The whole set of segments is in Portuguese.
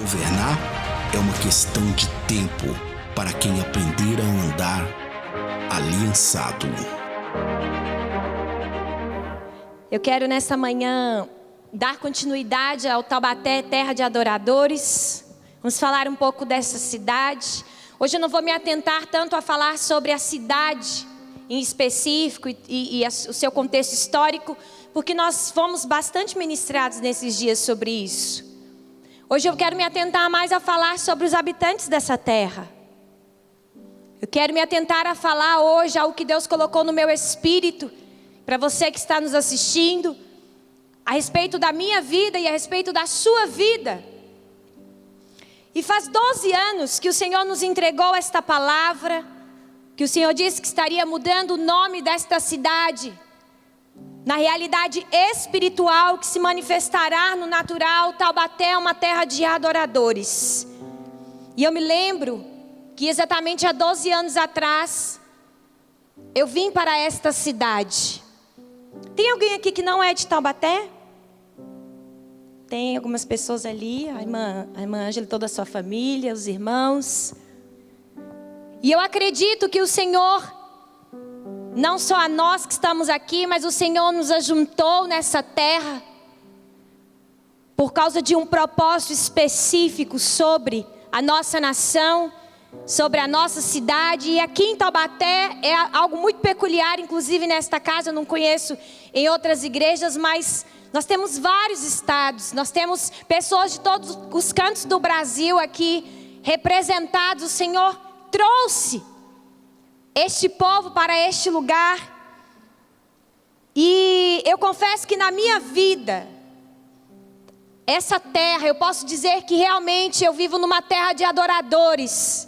Governar é uma questão de tempo para quem aprender a andar aliançado. Eu quero nessa manhã dar continuidade ao Taubaté, terra de adoradores. Vamos falar um pouco dessa cidade. Hoje eu não vou me atentar tanto a falar sobre a cidade em específico e o seu contexto histórico, porque nós fomos bastante ministrados nesses dias sobre isso. Hoje eu quero me atentar mais a falar sobre os habitantes dessa terra. Eu quero me atentar a falar hoje ao que Deus colocou no meu espírito, para você que está nos assistindo, a respeito da minha vida e a respeito da sua vida. E faz 12 anos que o Senhor nos entregou esta palavra, que o Senhor disse que estaria mudando o nome desta cidade, na realidade espiritual que se manifestará no natural. Taubaté é uma terra de adoradores. E eu me lembro que exatamente há 12 anos atrás, eu vim para esta cidade. Tem alguém aqui que não é de Taubaté? Tem algumas pessoas ali, a irmã Ângela e toda a sua família, os irmãos. E eu acredito que o Senhor, não só a nós que estamos aqui, mas o Senhor nos ajuntou nessa terra por causa de um propósito específico sobre a nossa nação, sobre a nossa cidade. E aqui em Taubaté é algo muito peculiar, inclusive nesta casa, eu não conheço em outras igrejas, mas nós temos vários estados, nós temos pessoas de todos os cantos do Brasil aqui representados. O Senhor trouxe este povo para este lugar. E eu confesso que na minha vida, essa terra, eu posso dizer que realmente eu vivo numa terra de adoradores.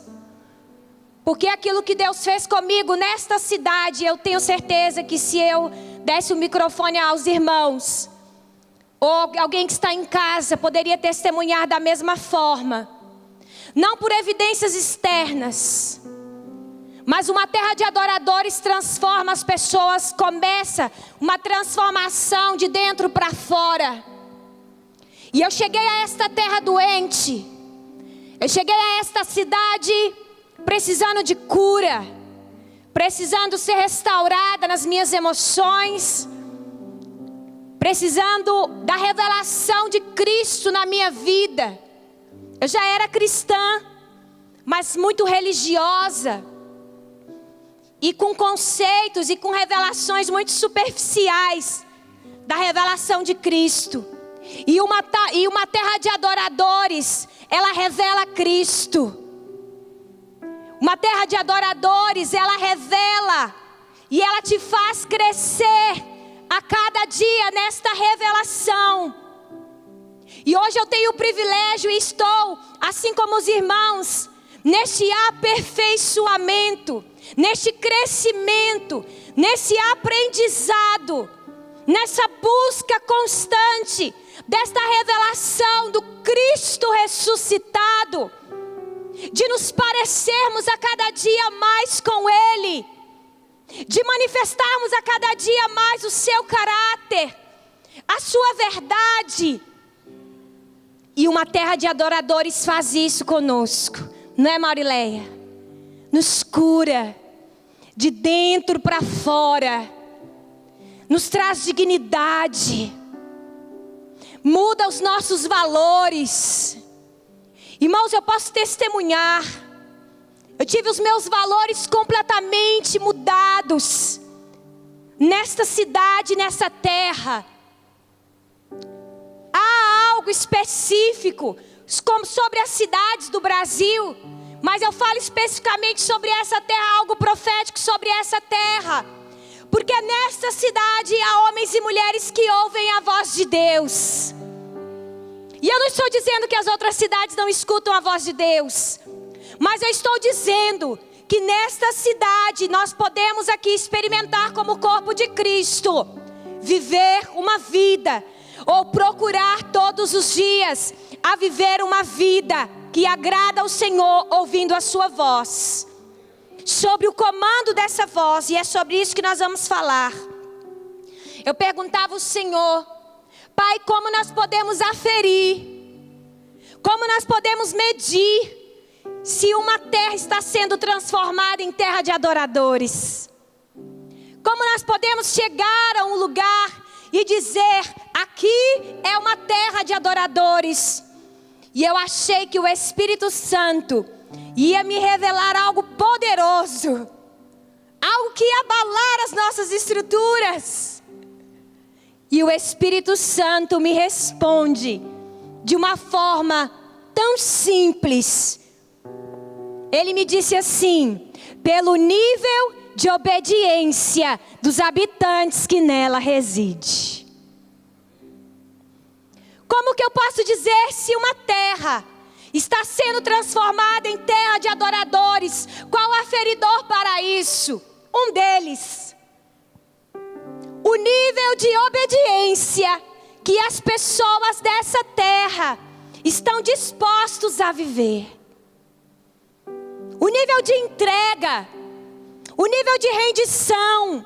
Porque aquilo que Deus fez comigo nesta cidade, eu tenho certeza que se eu desse o microfone aos irmãos, ou alguém que está em casa, poderia testemunhar da mesma forma. Não por evidências externas, mas uma terra de adoradores transforma as pessoas, começa uma transformação de dentro para fora. E eu cheguei a esta terra doente, eu cheguei a esta cidade precisando de cura, precisando ser restaurada nas minhas emoções, precisando da revelação de Cristo na minha vida. Eu já era cristã, mas muito religiosa, e com conceitos e com revelações muito superficiais da revelação de Cristo. E uma terra de adoradores, ela revela Cristo. Uma terra de adoradores, ela revela e ela te faz crescer a cada dia nesta revelação. E hoje eu tenho o privilégio e estou, assim como os irmãos, neste aperfeiçoamento, neste crescimento, nesse aprendizado, nessa busca constante desta revelação do Cristo ressuscitado, de nos parecermos a cada dia mais com Ele, de manifestarmos a cada dia mais o seu caráter, a sua verdade. E uma terra de adoradores faz isso conosco, não é, Maurileia? Nos cura de dentro para fora, nos traz dignidade, muda os nossos valores. Irmãos, eu posso testemunhar, eu tive os meus valores completamente mudados nesta cidade, nessa terra. Há algo específico como sobre as cidades do Brasil, mas eu falo especificamente sobre essa terra, algo profético sobre essa terra, porque nesta cidade há homens e mulheres que ouvem a voz de Deus. E eu não estou dizendo que as outras cidades não escutam a voz de Deus, mas eu estou dizendo que nesta cidade nós podemos aqui experimentar como corpo de Cristo, viver uma vida, ou procurar todos os dias a viver uma vida que agrada ao Senhor, ouvindo a sua voz, sobre o comando dessa voz. E é sobre isso que nós vamos falar. Eu perguntava ao Senhor: Pai, como nós podemos aferir, Como nós podemos medir se uma terra está sendo transformada em terra de adoradores? Como nós podemos chegar a um lugar e dizer, aqui é uma terra de adoradores? E eu achei que o Espírito Santo ia me revelar algo poderoso, algo que ia abalar as nossas estruturas. E o Espírito Santo me responde de uma forma tão simples. Ele me disse assim: pelo nível de obediência dos habitantes que nela reside. Como que eu posso dizer se uma terra está sendo transformada em terra de adoradores? Qual aferidor para isso? Um deles: o nível de obediência que as pessoas dessa terra estão dispostos a viver. O nível de entrega, o nível de rendição.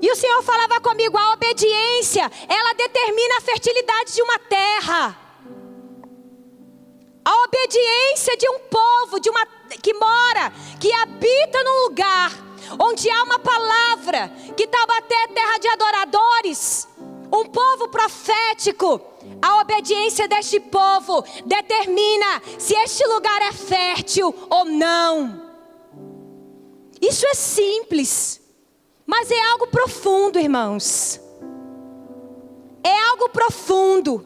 E o Senhor falava comigo, a obediência, ela determina a fertilidade de uma terra. A obediência de um povo, que habita num lugar onde há uma palavra, que Taubaté é terra de adoradores, um povo profético. A obediência deste povo determina se este lugar é fértil ou não. Isso é simples, mas é algo profundo, irmãos. É algo profundo.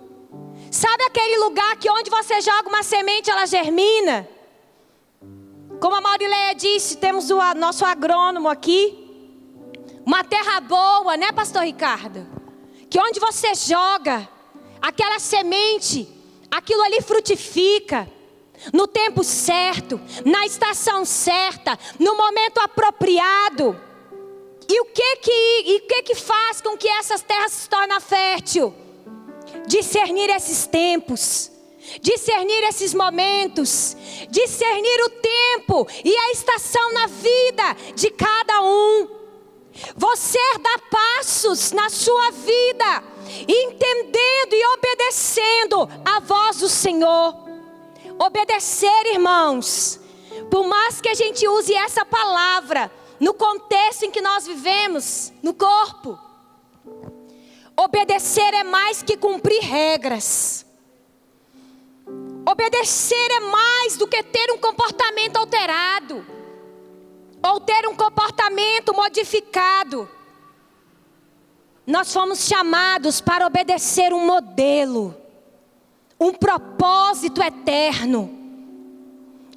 Sabe aquele lugar que onde você joga uma semente, ela germina? Como a Maurileia disse, temos o nosso agrônomo aqui. Uma terra boa, né, pastor Ricardo? Que onde você joga aquela semente, aquilo ali frutifica. No tempo certo, na estação certa, no momento apropriado. E o que faz com que essas terras se tornem férteis? Discernir esses tempos, discernir esses momentos, discernir o tempo e a estação na vida de cada um. Você dá passos na sua vida, entendendo e obedecendo a voz do Senhor. Obedecer, irmãos, por mais que a gente use essa palavra no contexto em que nós vivemos, no corpo, obedecer é mais que cumprir regras. Obedecer é mais do que ter um comportamento alterado, ou ter um comportamento modificado. Nós fomos chamados para obedecer um modelo, um propósito eterno.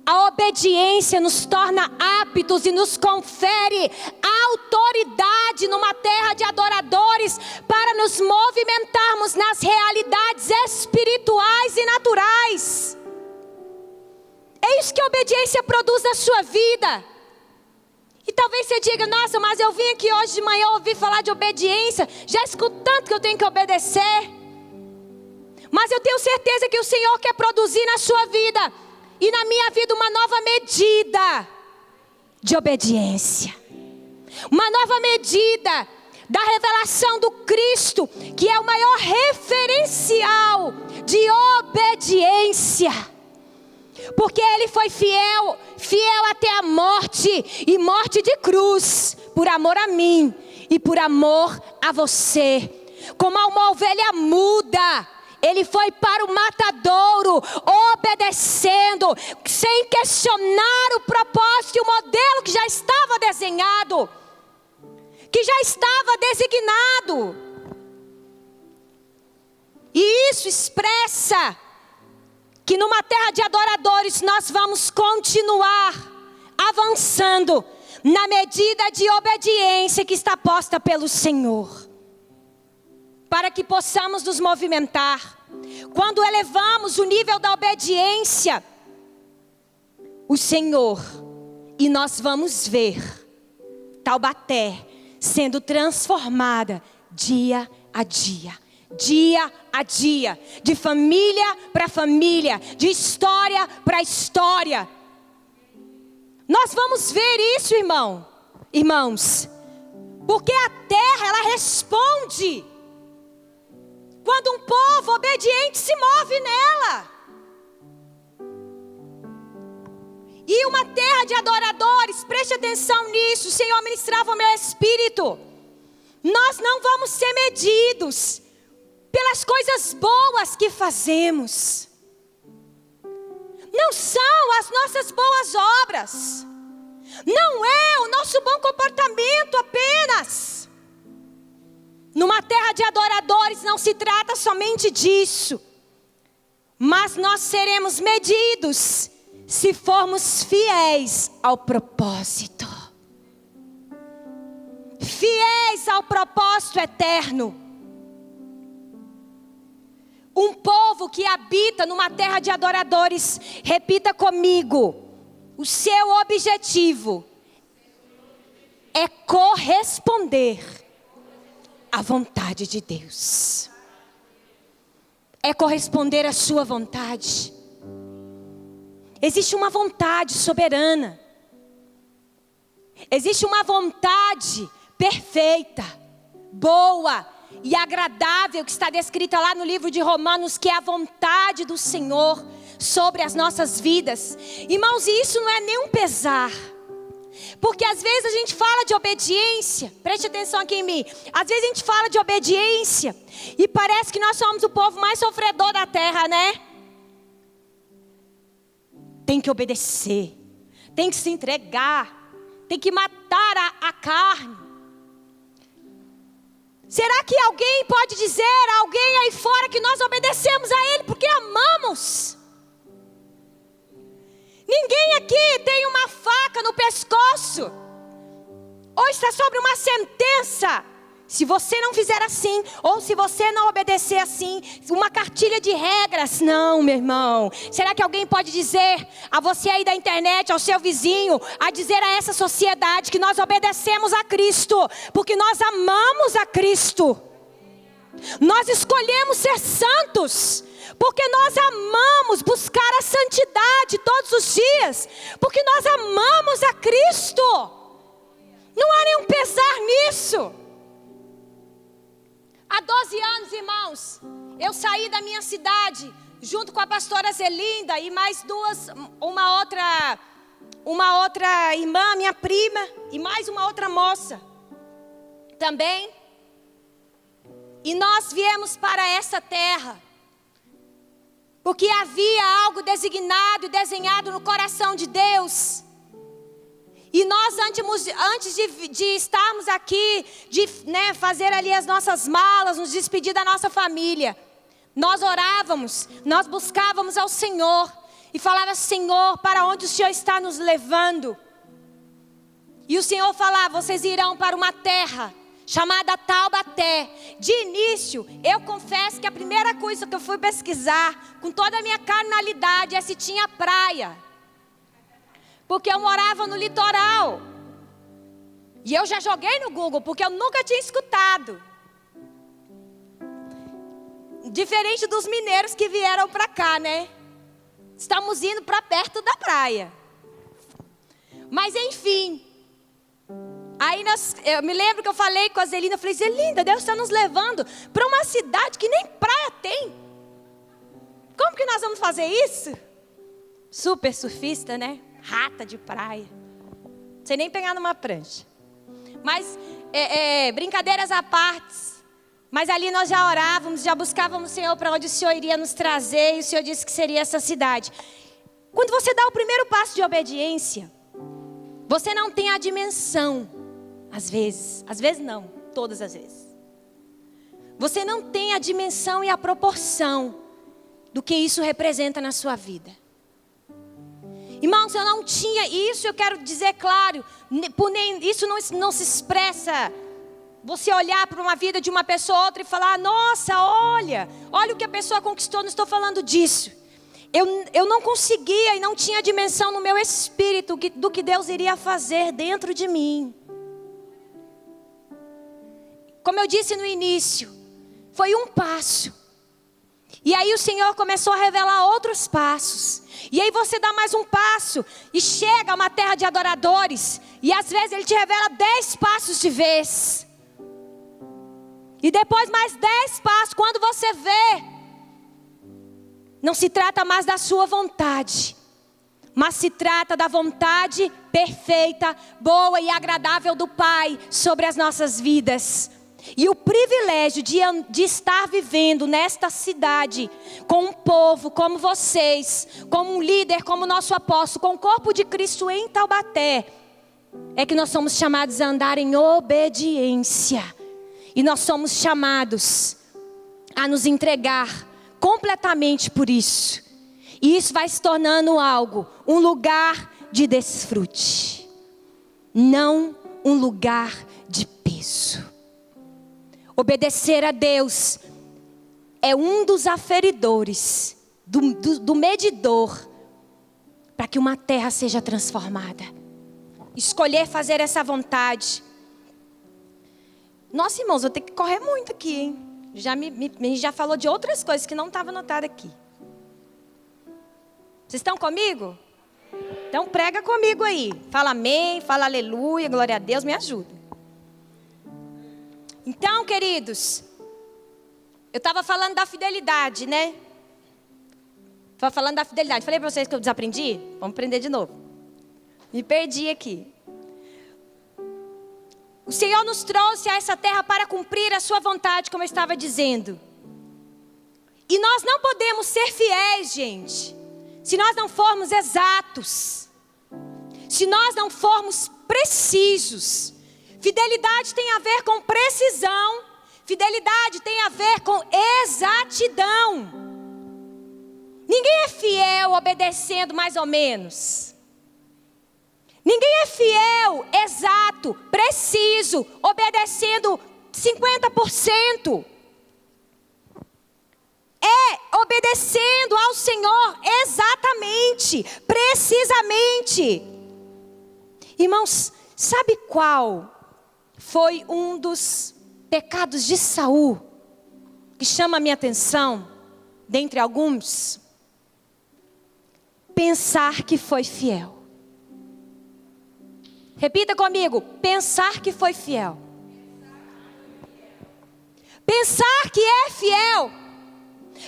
A obediência nos torna aptos e nos confere autoridade numa terra de adoradores para nos movimentarmos nas realidades espirituais e naturais. É isso que a obediência produz na sua vida. E talvez você diga, nossa, mas eu vim aqui hoje de manhã ouvir falar de obediência, já escuto tanto que eu tenho que obedecer. Mas eu tenho certeza que o Senhor quer produzir na sua vida e na minha vida uma nova medida de obediência. Uma nova medida da revelação do Cristo, que é o maior referencial de obediência. Porque Ele foi fiel até a morte, e morte de cruz, por amor a mim e por amor a você. Como uma ovelha muda, Ele foi para o matadouro, obedecendo, sem questionar o propósito e o modelo que já estava desenhado, que já estava designado. E isso expressa que numa terra de adoradores nós vamos continuar avançando na medida de obediência que está posta pelo Senhor, para que possamos nos movimentar. Quando elevamos o nível da obediência, o Senhor, e nós vamos ver Taubaté sendo transformada dia a dia. Dia a dia, de família para família, de história para história. Nós vamos ver isso, irmãos, porque a terra, ela responde quando um povo obediente se move nela. E uma terra de adoradores, preste atenção nisso, o Senhor ministrava o meu espírito. Nós não vamos ser medidos pelas coisas boas que fazemos. Não são as nossas boas obras. Não é o nosso bom comportamento apenas. Numa terra de adoradores não se trata somente disso. Mas nós seremos medidos se formos fiéis ao propósito. Fiéis ao propósito eterno. Um povo que habita numa terra de adoradores, repita comigo, o seu objetivo é corresponder à vontade de Deus. É corresponder à sua vontade. Existe uma vontade soberana. Existe uma vontade perfeita, boa e agradável que está descrita lá no livro de Romanos, que é a vontade do Senhor sobre as nossas vidas. Irmãos, e isso não é nenhum pesar. Porque às vezes a gente fala de obediência, preste atenção aqui em mim. Às vezes a gente fala de obediência e parece que nós somos o povo mais sofredor da terra, né? Tem que obedecer, tem que se entregar, tem que matar a carne. Será que alguém pode dizer a alguém aí fora que nós obedecemos a Ele porque amamos? Ninguém aqui tem uma faca no pescoço, ou está sobre uma sentença. Se você não fizer assim, ou se você não obedecer assim, uma cartilha de regras. Não, meu irmão. Será que alguém pode dizer a você aí da internet, ao seu vizinho, a dizer a essa sociedade que nós obedecemos a Cristo, porque nós amamos a Cristo? Nós escolhemos ser santos, porque nós amamos buscar a santidade todos os dias, porque nós amamos a Cristo. Não há nenhum pesar nisso. Há 12 anos, irmãos, eu saí da minha cidade, junto com a pastora Zelinda e mais uma outra irmã, minha prima, e mais uma outra moça também. E nós viemos para essa terra, porque havia algo designado e desenhado no coração de Deus. E nós, antes de estarmos aqui, de fazer ali as nossas malas, nos despedir da nossa família, nós orávamos, nós buscávamos ao Senhor e falava: Senhor, para onde o Senhor está nos levando? E o Senhor falava: vocês irão para uma terra chamada Taubaté. De início, eu confesso que a primeira coisa que eu fui pesquisar, com toda a minha carnalidade, é se tinha praia. Porque eu morava no litoral. E eu já joguei no Google, porque eu nunca tinha escutado. Diferente dos mineiros que vieram para cá, né? Estamos indo para perto da praia. Mas enfim. Aí eu me lembro que eu falei com a Zelinda. Eu falei: Zelinda, Deus está nos levando para uma cidade que nem praia tem. Como que nós vamos fazer isso? Super surfista, né? Rata de praia. Não sei nem pegar numa prancha. Mas, brincadeiras à parte. Mas ali nós já orávamos, já buscávamos o Senhor para onde o Senhor iria nos trazer. E o Senhor disse que seria essa cidade. Quando você dá o primeiro passo de obediência, você não tem a dimensão. Às vezes não, todas as vezes. Você não tem a dimensão e a proporção do que isso representa na sua vida. Irmãos, eu não tinha, e isso eu quero dizer claro, isso não se expressa, você olhar para uma vida de uma pessoa ou outra e falar: nossa, olha o que a pessoa conquistou, não estou falando disso. Eu não conseguia e não tinha dimensão no meu espírito do que Deus iria fazer dentro de mim. Como eu disse no início, foi um passo. E aí o Senhor começou a revelar outros passos. E aí você dá mais um passo e chega a uma terra de adoradores. E às vezes Ele te revela 10 passos de vez. E depois mais 10 passos. Quando você vê, não se trata mais da sua vontade, mas se trata da vontade perfeita, boa e agradável do Pai sobre as nossas vidas. E o privilégio de estar vivendo nesta cidade, com um povo como vocês, como um líder, como nosso apóstolo, com o corpo de Cristo em Taubaté, é que nós somos chamados a andar em obediência. E nós somos chamados a nos entregar completamente por isso. E isso vai se tornando algo, um lugar de desfrute, não um lugar de peso. Obedecer a Deus é um dos aferidores, do medidor, para que uma terra seja transformada. Escolher fazer essa vontade. Nossa, irmãos, vou ter que correr muito aqui, hein? A gente já falou de outras coisas que não estava anotada aqui. Vocês estão comigo? Então prega comigo aí. Fala amém, fala aleluia, glória a Deus, me ajuda. Então, queridos, eu estava falando da fidelidade, né? Estava falando da fidelidade. Falei para vocês que eu desaprendi? Vamos aprender de novo. Me perdi aqui. O Senhor nos trouxe a essa terra para cumprir a sua vontade, como eu estava dizendo. E nós não podemos ser fiéis, gente, se nós não formos exatos, se nós não formos precisos. Fidelidade tem a ver com precisão, fidelidade tem a ver com exatidão. Ninguém é fiel obedecendo mais ou menos. Ninguém é fiel, exato, preciso, obedecendo 50%. É obedecendo ao Senhor exatamente, precisamente. Irmãos, sabe qual foi um dos pecados de Saul que chama a minha atenção, dentre alguns? Pensar que foi fiel. Repita comigo, pensar que foi fiel. Pensar que é fiel.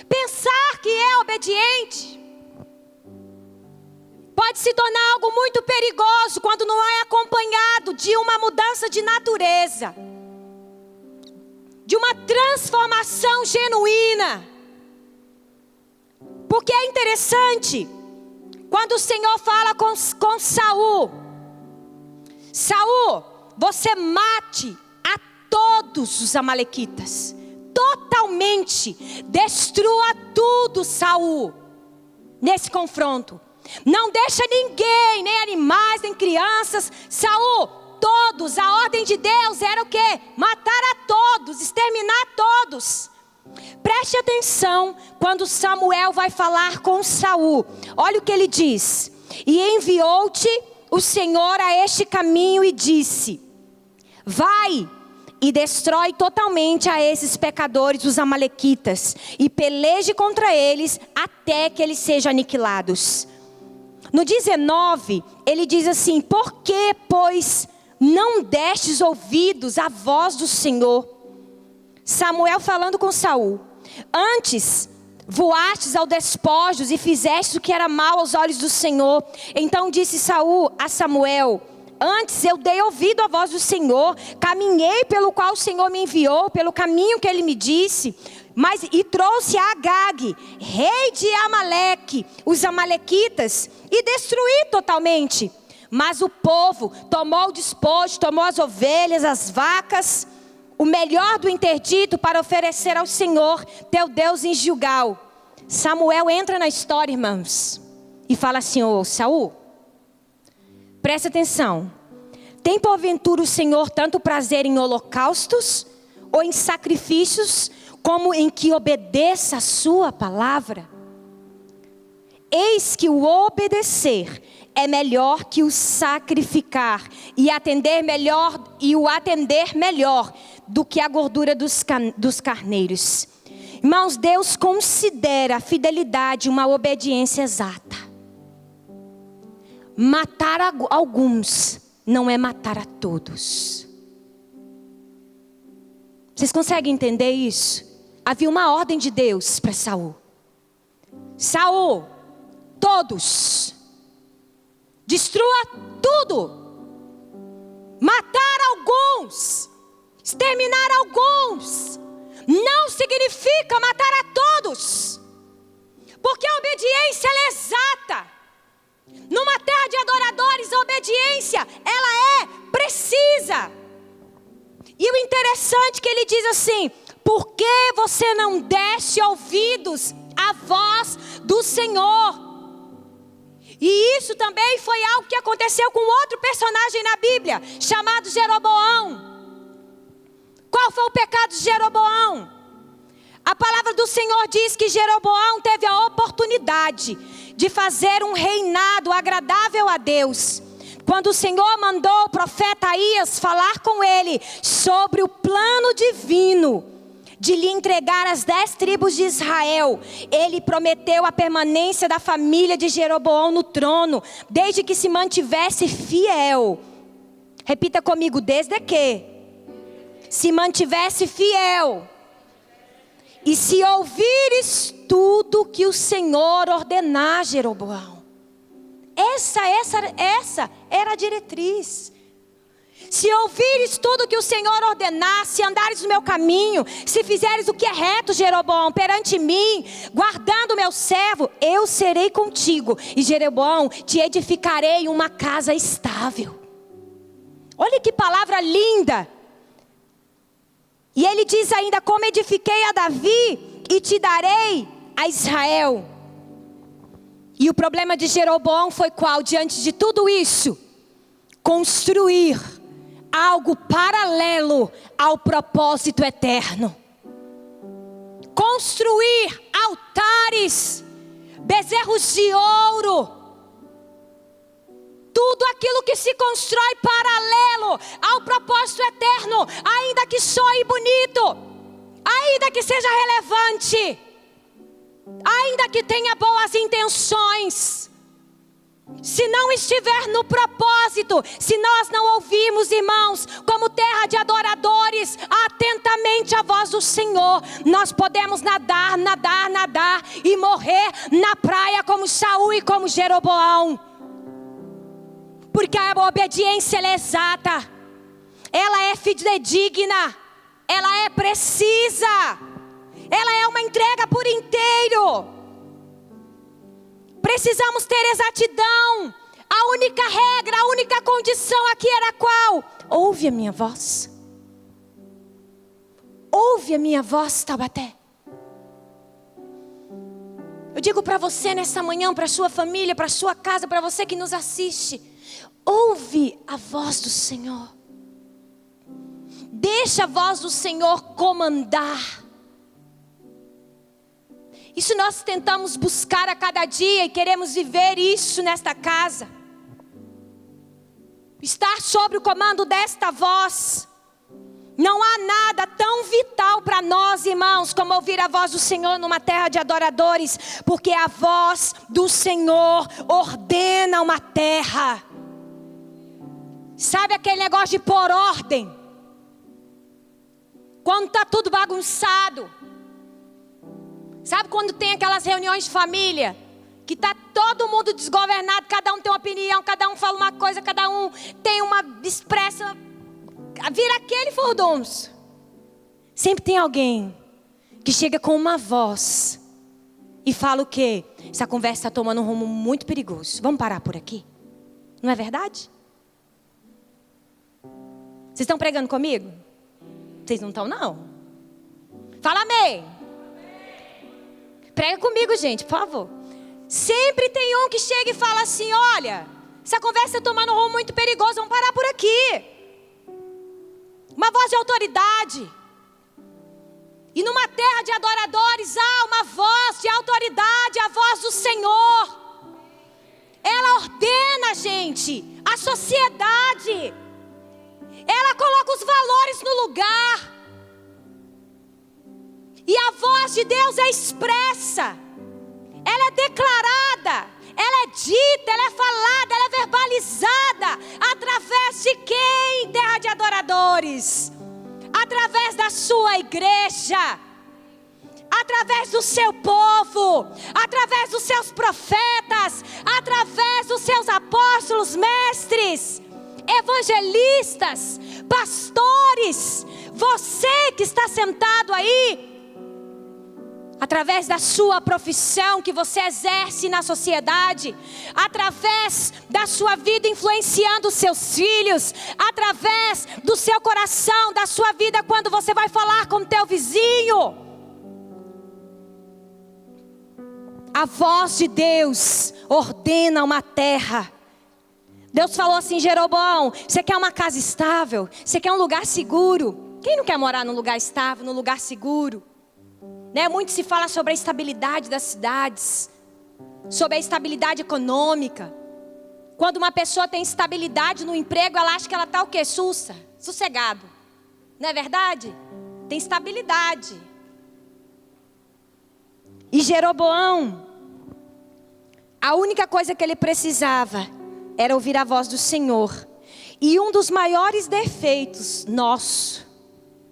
Pensar que é obediente. Pode se tornar algo muito perigoso quando não é acompanhado de uma mudança de natureza, de uma transformação genuína. Porque é interessante, quando o Senhor fala com Saul: Saul, você mate a todos os amalequitas, totalmente, destrua tudo, Saul, nesse confronto. Não deixa ninguém, nem animais, nem crianças. Saul, todos, a ordem de Deus era o quê? Matar a todos, exterminar todos. Preste atenção quando Samuel vai falar com Saul. Olha o que ele diz: e enviou-te o Senhor a este caminho e disse: vai e destrói totalmente a esses pecadores, os amalequitas, e peleje contra eles até que eles sejam aniquilados. No 19, ele diz assim: por que, pois, não destes ouvidos à voz do Senhor? Samuel falando com Saul: antes voastes ao despojos e fizestes o que era mal aos olhos do Senhor. Então disse Saul a Samuel: antes eu dei ouvido à voz do Senhor, caminhei pelo qual o Senhor me enviou, pelo caminho que ele me disse, e trouxe a Agag, rei de Amaleque, os amalequitas, e destruí totalmente. Mas o povo tomou o despojo, tomou as ovelhas, as vacas, o melhor do interdito para oferecer ao Senhor, teu Deus, em Gilgal. Samuel entra na história, irmãos, e fala assim: ô Saul, presta atenção. Tem porventura o Senhor tanto prazer em holocaustos ou em sacrifícios, como em que obedeça a sua palavra? Eis que o obedecer é melhor que o sacrificar, e o atender melhor do que a gordura dos carneiros. Irmãos, Deus considera a fidelidade uma obediência exata. Matar alguns não é matar a todos. Vocês conseguem entender isso? Havia uma ordem de Deus para Saul: Saul, todos. destrua tudo, matar alguns, exterminar alguns, não significa matar a todos, porque a obediência ela é exata. Numa terra de adoradores, a obediência ela é precisa. E o interessante é que ele diz assim: por que você não deste ouvidos à voz do Senhor? E isso também foi algo que aconteceu com outro personagem na Bíblia, chamado Jeroboão. Qual foi o pecado de Jeroboão? A palavra do Senhor diz que Jeroboão teve a oportunidade de fazer um reinado agradável a Deus, quando o Senhor mandou o profeta Aías falar com ele sobre o plano divino de lhe entregar as 10 tribos de Israel. Ele prometeu a permanência da família de Jeroboão no trono, desde que se mantivesse fiel. Repita comigo: desde que se mantivesse fiel. E se ouvires tudo que o Senhor ordenar, Jeroboão. Essa era a diretriz. Se ouvires tudo que o Senhor ordenar, se andares no meu caminho, se fizeres o que é reto, Jeroboão, perante mim, guardando o meu servo, eu serei contigo. E Jeroboão, te edificarei uma casa estável. Olha que palavra linda. E ele diz ainda: como edifiquei a Davi e te darei a Israel. E o problema de Jeroboão foi qual? Diante de tudo isso, construir algo paralelo ao propósito eterno. Construir altares, bezerros de ouro. Tudo aquilo que se constrói paralelo ao propósito eterno, ainda que soe bonito, ainda que seja relevante, ainda que tenha boas intenções, se não estiver no propósito, se nós não ouvirmos, irmãos, como terra de adoradores, atentamente a voz do Senhor, nós podemos nadar e morrer na praia como Saul e como Jeroboão. Porque a obediência ela é exata, ela é fidedigna, ela é precisa, ela é uma entrega por inteiro. Precisamos ter exatidão. A única regra, a única condição aqui era qual? Ouve a minha voz. Ouve a minha voz, Taubaté. Eu digo para você nessa manhã, para a sua família, para a sua casa, para você que nos assiste. Ouve a voz do Senhor. Deixa a voz do Senhor comandar. Isso nós tentamos buscar a cada dia e queremos viver isso nesta casa. Estar sob o comando desta voz. Não há nada tão vital para nós, irmãos, como ouvir a voz do Senhor numa terra de adoradores. Porque a voz do Senhor ordena uma terra. Sabe aquele negócio de pôr ordem? Quando está tudo bagunçado. Sabe quando tem aquelas reuniões de família? Que está todo mundo desgovernado, cada um tem uma opinião, cada um fala uma coisa, cada um tem uma expressa. Vira aquele furdunço. Sempre tem alguém que chega com uma voz e fala o quê? Essa conversa está tomando um rumo muito perigoso. Vamos parar por aqui? Não é verdade? Vocês estão pregando comigo? Vocês não estão, não? Fala amém. Prega comigo, gente, por favor. Sempre tem um que chega e fala assim: olha, essa conversa está tomando um rumo muito perigoso, vamos parar por aqui. Uma voz de autoridade. E numa terra de adoradores há uma voz de autoridade, a voz do Senhor. Ela ordena, gente, a sociedade. Ela coloca os valores no lugar. E a voz de Deus é expressa. Ela é declarada. Ela é dita, ela é falada, ela é verbalizada. Através de quem? Terra de adoradores. Através da sua igreja. Através do seu povo. Através dos seus profetas. Através os seus apóstolos, mestres, evangelistas, pastores, você que está sentado aí, através da sua profissão que você exerce na sociedade, através da sua vida influenciando os seus filhos, através do seu coração, da sua vida quando você vai falar com o teu vizinho. A voz de Deus ordena uma terra. Deus falou assim: Jeroboão, você quer uma casa estável? Você quer um lugar seguro? Quem não quer morar num lugar estável, num lugar seguro? Né? Muito se fala sobre a estabilidade das cidades, sobre a estabilidade econômica. Quando uma pessoa tem estabilidade no emprego, ela acha que ela está o quê? Sossegado. Não é verdade? Tem estabilidade. E Jeroboão, a única coisa que ele precisava era ouvir a voz do Senhor. E um dos maiores defeitos nosso,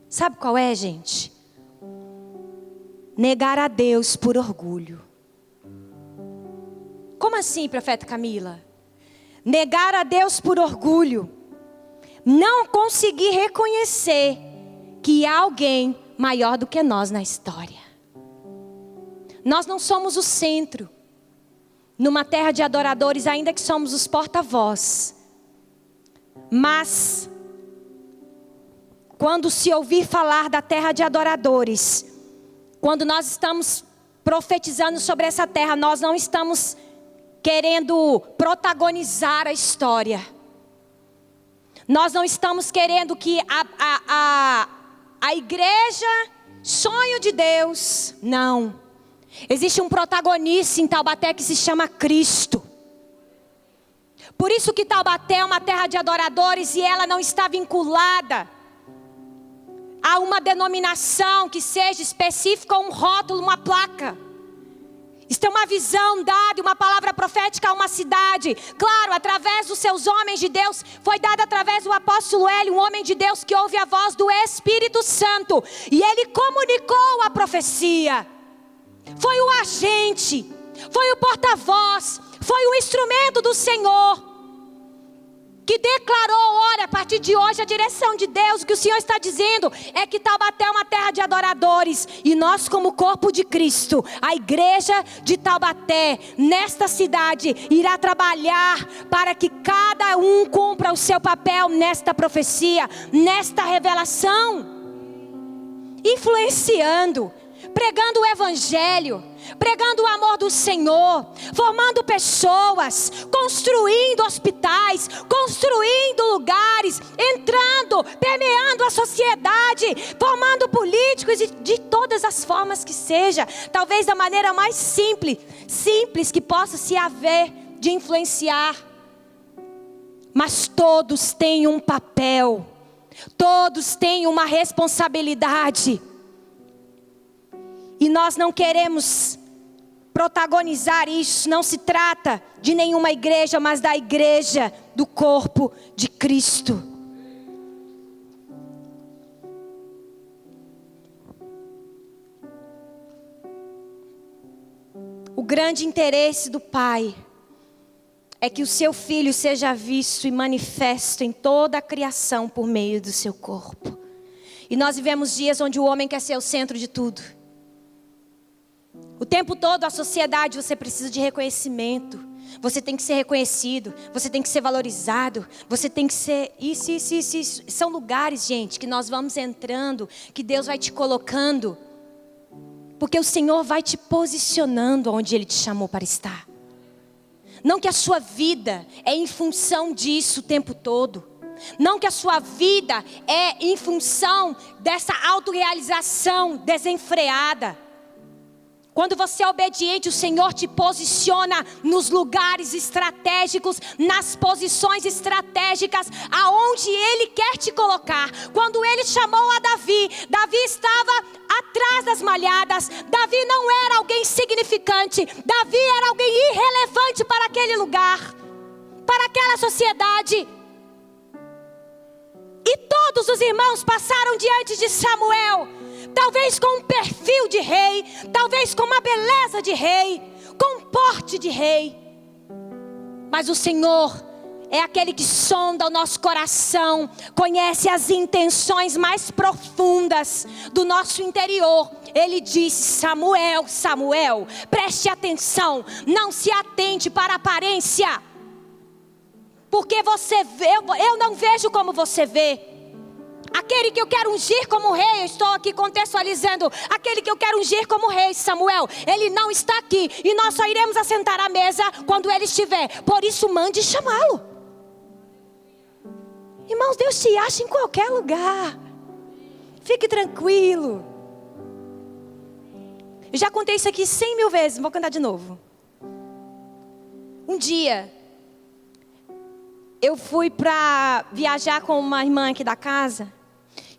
sabe qual é, gente? Negar a Deus por orgulho. Como assim, profeta Camila? Negar a Deus por orgulho. Não conseguir reconhecer que há alguém maior do que nós na história. Nós não somos o centro. Numa terra de adoradores, ainda que somos os porta-voz. Mas, quando se ouvir falar da terra de adoradores, quando nós estamos profetizando sobre essa terra, nós não estamos querendo protagonizar a história. Nós não estamos querendo que a igreja, sonho de Deus, não. Existe um protagonista em Taubaté que se chama Cristo. Por isso que Taubaté é uma terra de adoradores e ela não está vinculada a uma denominação que seja específica, um rótulo, uma placa. Isso é uma visão dada, uma palavra profética a uma cidade. Claro, através dos seus homens de Deus, foi dada através do apóstolo Hélio, um homem de Deus que ouve a voz do Espírito Santo. E ele comunicou a profecia. Foi o agente, foi o porta-voz, foi o instrumento do Senhor. Que declarou, olha, a partir de hoje a direção de Deus, o que o Senhor está dizendo é que Taubaté é uma terra de adoradores. E nós como corpo de Cristo, a igreja de Taubaté, nesta cidade, irá trabalhar para que cada um cumpra o seu papel nesta profecia, nesta revelação. Influenciando, pregando o evangelho, pregando o amor do Senhor, formando pessoas, construindo hospitais, construindo lugares, entrando, permeando a sociedade, formando políticos de todas as formas que seja, talvez da maneira mais simples que possa se haver de influenciar. Mas todos têm um papel, todos têm uma responsabilidade. E nós não queremos protagonizar isso. Não se trata de nenhuma igreja, mas da igreja do corpo de Cristo. O grande interesse do Pai é que o seu Filho seja visto e manifesto em toda a criação por meio do seu corpo. E nós vivemos dias onde o homem quer ser o centro de tudo. O tempo todo a sociedade, você precisa de reconhecimento. Você tem que ser reconhecido. Você tem que ser valorizado. Você tem que ser isso. São lugares, gente, que nós vamos entrando, que Deus vai te colocando. Porque o Senhor vai te posicionando onde Ele te chamou para estar. Não que a sua vida é em função disso o tempo todo. Não que a sua vida é em função dessa autorrealização desenfreada. Quando você é obediente, o Senhor te posiciona nos lugares estratégicos, nas posições estratégicas, aonde Ele quer te colocar. Quando Ele chamou a Davi, Davi estava atrás das malhadas. Davi não era alguém insignificante. Davi era alguém irrelevante para aquele lugar, para aquela sociedade. E todos os irmãos passaram diante de Samuel. Talvez com um perfil de rei, talvez com uma beleza de rei, com um porte de rei. Mas o Senhor é aquele que sonda o nosso coração, conhece as intenções mais profundas do nosso interior. Ele disse: Samuel, Samuel, preste atenção, não se atente para a aparência, porque você vê, eu não vejo como você vê. Aquele que eu quero ungir como rei, eu estou aqui contextualizando, aquele que eu quero ungir como rei, Samuel, ele não está aqui, e nós só iremos assentar à mesa quando ele estiver. Por isso mande chamá-lo. Irmãos, Deus te acha em qualquer lugar. Fique tranquilo. Eu já contei isso aqui 100 mil vezes, vou contar de novo. Um dia, eu fui para viajar com uma irmã aqui da casa.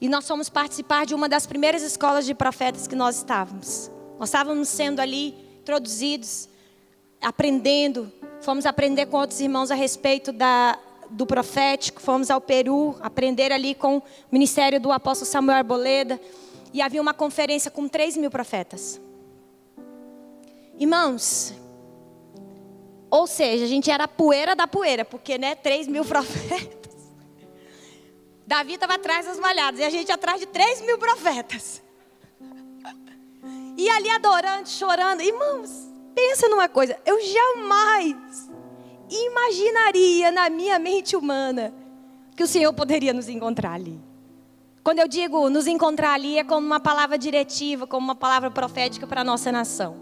E nós fomos participar de uma das primeiras escolas de profetas que nós estávamos. Nós estávamos sendo ali introduzidos, aprendendo. Fomos aprender com outros irmãos a respeito do profético. Fomos ao Peru, aprender ali com o ministério do apóstolo Samuel Arboleda. E havia uma conferência com 3.000 profetas. Irmãos, ou seja, a gente era a poeira da poeira, porque 3.000 profetas. Davi estava atrás das malhadas e a gente atrás de 3.000 profetas. E ali adorando, chorando. Irmãos, pensa numa coisa. Eu jamais imaginaria na minha mente humana que o Senhor poderia nos encontrar ali. Quando eu digo nos encontrar ali, é como uma palavra diretiva, como uma palavra profética para a nossa nação.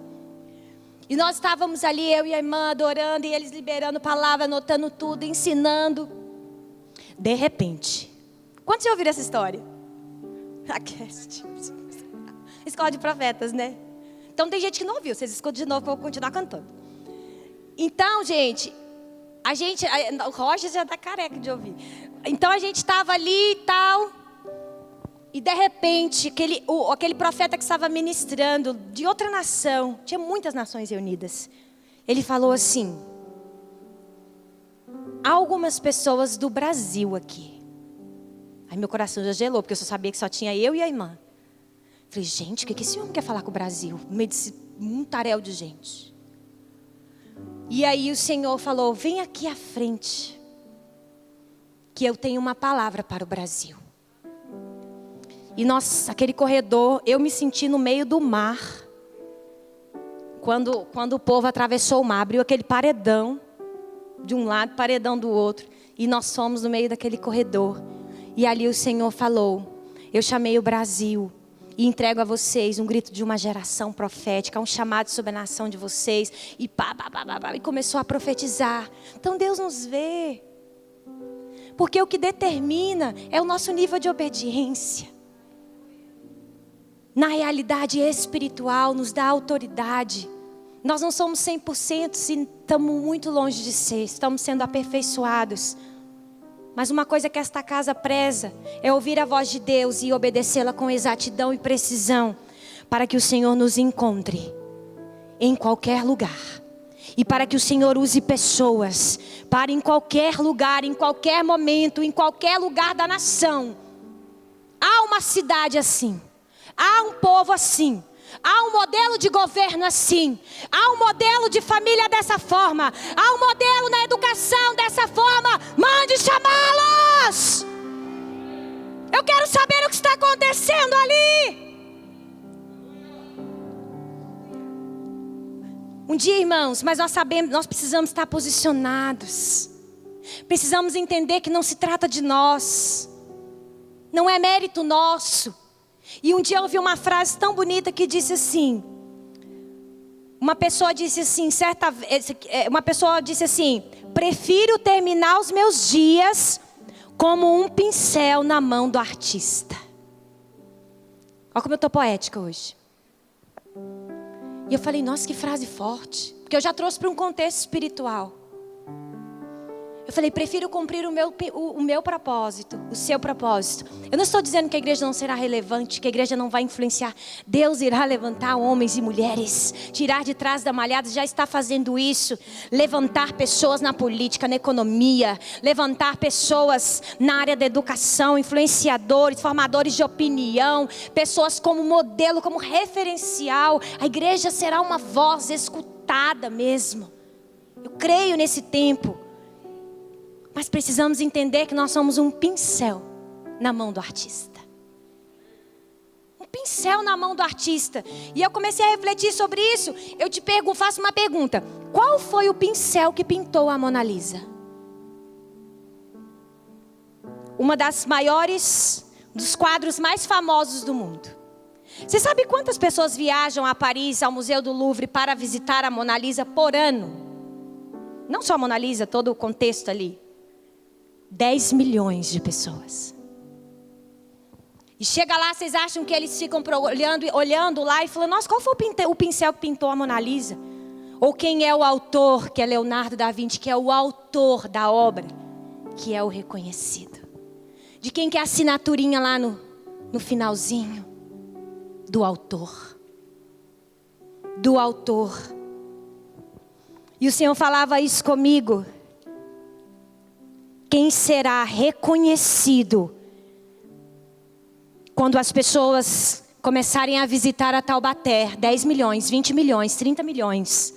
E nós estávamos ali, eu e a irmã, adorando, e eles liberando palavra, anotando tudo, ensinando. De repente, quantos já ouviram essa história? Escola de profetas, né? Então tem gente que não ouviu, vocês escutam de novo, que eu vou continuar cantando. Então, gente, o Roger já está careca de ouvir. Então a gente estava ali e tal, e de repente, aquele profeta que estava ministrando, de outra nação, tinha muitas nações reunidas, ele falou assim: há algumas pessoas do Brasil aqui. Aí meu coração já gelou, porque eu só sabia que só tinha eu e a irmã. Falei: gente, o que esse homem quer falar com o Brasil? No meio desse montaréu de gente. E aí o Senhor falou: vem aqui à frente, que eu tenho uma palavra para o Brasil. E nossa, aquele corredor, eu me senti no meio do mar. Quando o povo atravessou o mar, abriu aquele paredão de um lado, paredão do outro. E nós fomos no meio daquele corredor. E ali o Senhor falou: eu chamei o Brasil e entrego a vocês um grito de uma geração profética, um chamado sobre a nação de vocês. E e começou a profetizar. Então Deus nos vê. Porque o que determina é o nosso nível de obediência. Na realidade espiritual, nos dá autoridade. Nós não somos 100% se estamos muito longe de ser. Estamos sendo aperfeiçoados. Mas uma coisa que esta casa preza é ouvir a voz de Deus e obedecê-la com exatidão e precisão, para que o Senhor nos encontre em qualquer lugar. E para que o Senhor use pessoas para em qualquer lugar, em qualquer momento, em qualquer lugar da nação. Há uma cidade assim. Há um povo assim. Há um modelo de governo assim. Há um modelo de família dessa forma. Há um modelo na educação dessa forma. Mande chamá-los. Eu quero saber o que está acontecendo ali. Um dia, irmãos, mas nós precisamos estar posicionados. Precisamos entender que não se trata de nós. Não é mérito nosso. E um dia eu ouvi uma frase tão bonita que disse assim. Uma pessoa disse assim: prefiro terminar os meus dias como um pincel na mão do artista. Olha como eu estou poética hoje. E eu falei: nossa, que frase forte. Porque eu já trouxe para um contexto espiritual. Eu falei: prefiro cumprir o meu propósito, o seu propósito. Eu não estou dizendo que a igreja não será relevante, que a igreja não vai influenciar. Deus irá levantar homens e mulheres, tirar de trás da malhada, já está fazendo isso. Levantar pessoas na política, na economia, levantar pessoas na área da educação, influenciadores, formadores de opinião, pessoas como modelo, como referencial. A igreja será uma voz escutada mesmo. Eu creio nesse tempo. Mas precisamos entender que nós somos um pincel na mão do artista. Um pincel na mão do artista. E eu comecei a refletir sobre isso. Eu te faço uma pergunta. Qual foi o pincel que pintou a Mona Lisa? Uma das maiores, dos quadros mais famosos do mundo. Você sabe quantas pessoas viajam a Paris, ao Museu do Louvre, para visitar a Mona Lisa por ano? Não só a Mona Lisa, todo o contexto ali. 10 milhões de pessoas. E chega lá, vocês acham que eles ficam olhando lá e falando: nossa, qual foi o pincel que pintou a Mona Lisa? Ou quem é o autor, que é Leonardo da Vinci, que é o autor da obra, que é o reconhecido. De quem que é a assinaturinha lá no finalzinho? Do autor. Do autor. E o Senhor falava isso comigo. Quem será reconhecido quando as pessoas começarem a visitar a Taubaté? 10 milhões, 20 milhões, 30 milhões.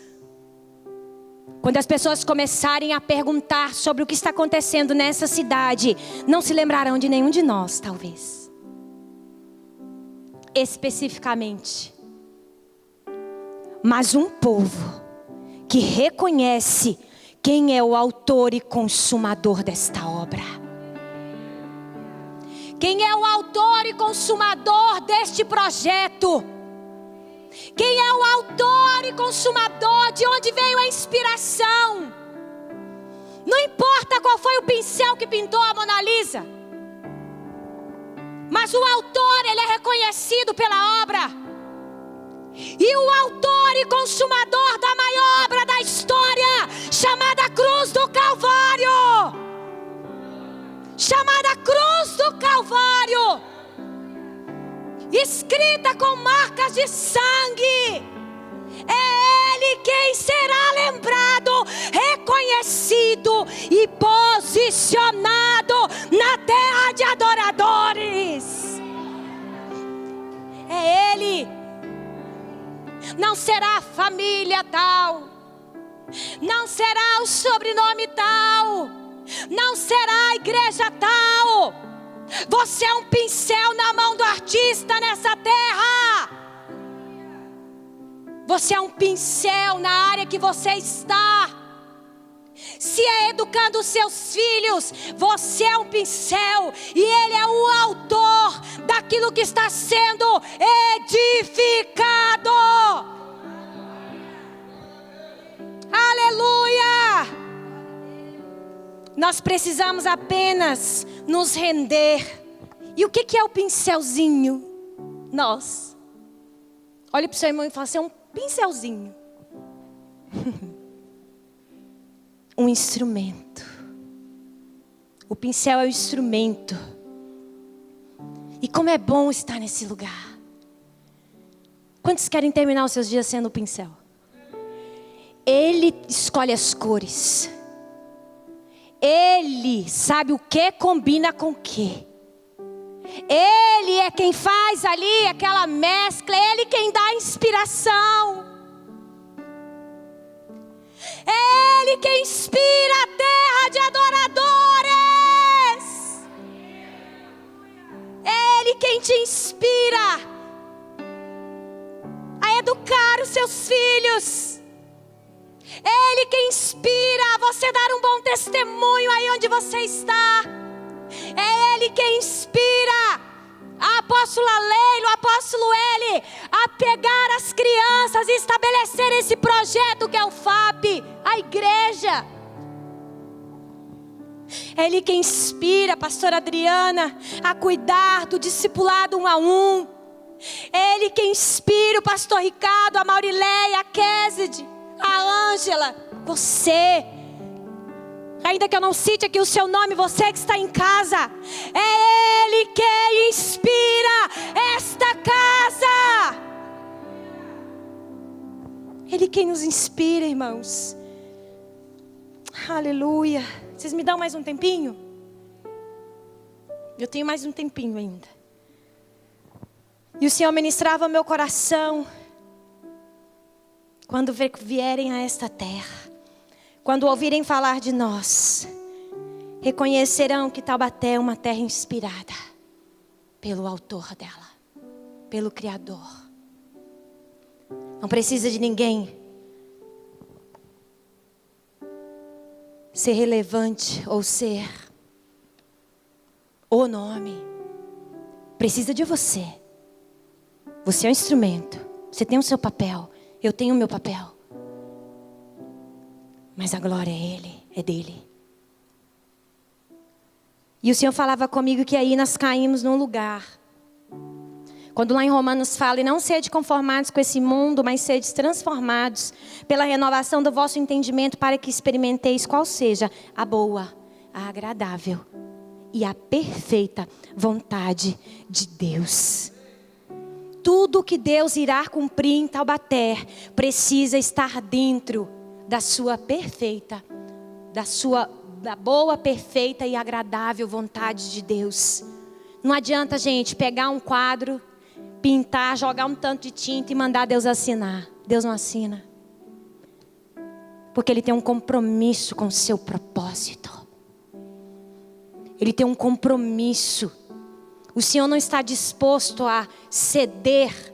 Quando as pessoas começarem a perguntar sobre o que está acontecendo nessa cidade, não se lembrarão de nenhum de nós, talvez. Especificamente. Mas um povo que reconhece quem é o autor e consumador desta obra. Quem é o autor e consumador deste projeto? Quem é o autor e consumador? De onde veio a inspiração? Não importa qual foi o pincel que pintou a Mona Lisa, mas o autor, ele é reconhecido pela obra. E o autor e consumador da maior obra da história, chamada Cruz do Calvário. Chamada Cruz do Calvário. Escrita com marcas de sangue. É Ele quem será lembrado, reconhecido e posicionado na terra de adoradores. É Ele. Não será a família tal. Não será o sobrenome tal. Não será a igreja tal. Você é um pincel na mão do artista nessa terra. Você é um pincel na área que você está. Se é educando os seus filhos, você é um pincel. E Ele é o autor daquilo que está sendo edificado. Aleluia! Nós precisamos apenas nos render. E o que é o pincelzinho? Nós. Olhe para o seu irmão e fala assim: é um pincelzinho. Um instrumento. O pincel é o instrumento. E como é bom estar nesse lugar. Quantos querem terminar os seus dias sendo o pincel? Ele escolhe as cores. Ele sabe o que combina com o que. Ele é quem faz ali aquela mescla. Ele quem dá a inspiração. É Ele quem inspira a terra de adoradores. É Ele quem te inspira a educar os seus filhos. É Ele quem inspira a você dar um bom testemunho aí onde você está. É Ele quem inspira a apóstola Leila, o apóstolo Eli, a pegar as crianças e estabelecer esse projeto que é o FAP, a igreja. É Ele quem inspira a pastora Adriana a cuidar do discipulado 1 a 1. É Ele quem inspira o pastor Ricardo, a Maurileia, a Kézide, a Ângela, você. Ainda que eu não cite aqui o seu nome, você que está em casa. É Ele quem inspira esta casa. Ele quem nos inspira, irmãos. Aleluia. Vocês me dão mais um tempinho? Eu tenho mais um tempinho ainda. E o Senhor ministrava meu coração. Quando vierem a esta terra, quando ouvirem falar de nós, reconhecerão que Taubaté é uma terra inspirada pelo autor dela, pelo Criador. Não precisa de ninguém ser relevante ou ser o nome. Precisa de você. Você é um instrumento. Você tem o seu papel. Eu tenho o meu papel. Mas a glória é dele. E o Senhor falava comigo que aí nós caímos num lugar. Quando lá em Romanos fala, e não sede conformados com esse mundo, mas sede transformados pela renovação do vosso entendimento, para que experimenteis qual seja a boa, a agradável e a perfeita vontade de Deus. Tudo que Deus irá cumprir em Taubaté precisa estar dentro da sua perfeita, da boa, perfeita e agradável vontade de Deus. Não adianta, gente, pegar um quadro, pintar, jogar um tanto de tinta e mandar Deus assinar. Deus não assina. Porque Ele tem um compromisso com o seu propósito. Ele tem um compromisso. O Senhor não está disposto a ceder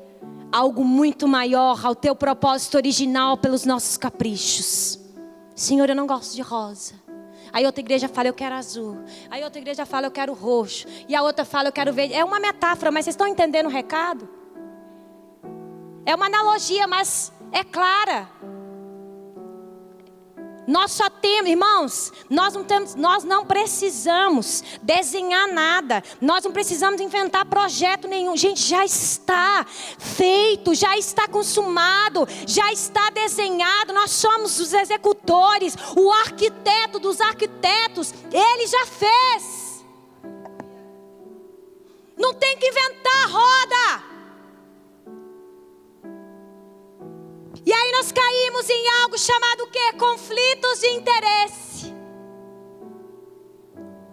algo muito maior ao teu propósito original pelos nossos caprichos. Senhor, eu não gosto de rosa. Aí outra igreja fala, eu quero azul. Aí outra igreja fala, eu quero roxo. E a outra fala, eu quero verde. É uma metáfora, mas vocês estão entendendo o recado? É uma analogia, mas é clara. Nós só temos, irmãos, nós não precisamos desenhar nada. Nós não precisamos inventar projeto nenhum. Gente, já está feito, já está consumado, já está desenhado. Nós somos os executores, o arquiteto dos arquitetos. Ele já fez. Não tem que inventar roda. E aí nós caímos em algo chamado o quê? Conflitos de interesse.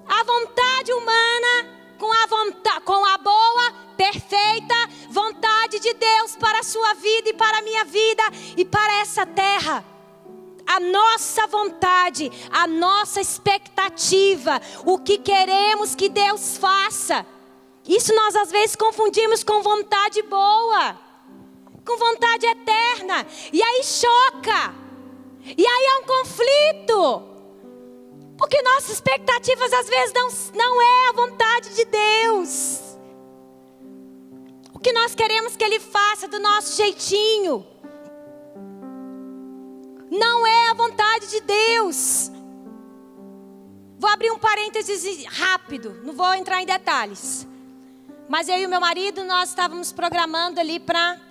A vontade humana com a boa, perfeita vontade de Deus para a sua vida e para a minha vida e para essa terra. A nossa vontade, a nossa expectativa, o que queremos que Deus faça. Isso nós às vezes confundimos com vontade boa, com vontade eterna, e aí choca, e aí é um conflito, porque nossas expectativas às vezes não é a vontade de Deus. O que nós queremos que Ele faça do nosso jeitinho não é a vontade de Deus. Vou abrir um parênteses rápido, não vou entrar em detalhes. Mas eu e o meu marido, nós estávamos programando ali